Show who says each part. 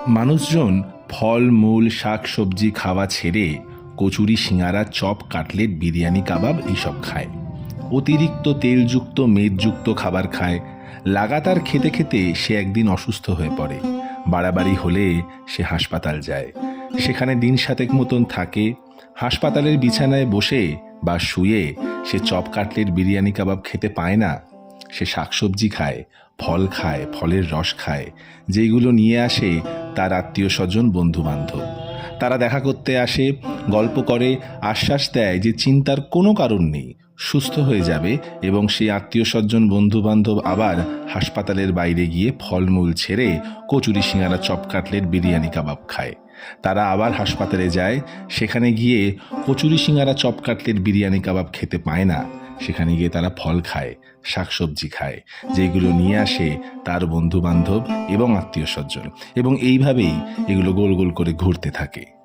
Speaker 1: মানুষজন ফল মূল শাক সবজি খাওয়া ছেড়ে কচুরি সিঙাড়া চপ কাটলেট বিরিয়ানি কাবাব এইসব খায়। অতিরিক্ত তেলযুক্ত মেদযুক্ত খাবার খায়। লাগাতার খেতে খেতে সে একদিন অসুস্থ হয়ে পড়ে। বাড়াবাড়ি হলে সে হাসপাতাল যায়। সেখানে দিন সাতেক মতন থাকে। হাসপাতালের বিছানায় বসে বা শুয়ে সে চপ কাটলেট বিরিয়ানি কাবাব খেতে পায় না। সে শাকসবজি খায়, ফল খায়, ফলের রস খায়, যেগুলো নিয়ে আসে তার আত্মীয় স্বজন বন্ধু বান্ধব। তারা দেখা করতে আসে, গল্প করে, আশ্বাস দেয় যে চিন্তার কোনো কারণ নেই, সুস্থ হয়ে যাবে। এবং সেই আত্মীয় স্বজন বন্ধু বান্ধব আবার হাসপাতালের বাইরে গিয়ে ফলমূল ছেড়ে কচুরি সিঙাড়া চপ কাটলেট বিরিয়ানি কাবাব খায়। তারা আবার হাসপাতালে যায়, সেখানে গিয়ে কচুরি সিঙাড়া চপ কাটলেট বিরিয়ানি কাবাব খেতে পায় না। সেখানে গিয়ে তারা ফল খায়, শাকসবজি খায়, যেগুলো নিয়ে আসে তার বন্ধু বান্ধব এবং আত্মীয় স্বজন। এবং এইভাবেই এগুলো গোল গোল করে ঘুরতে থাকে।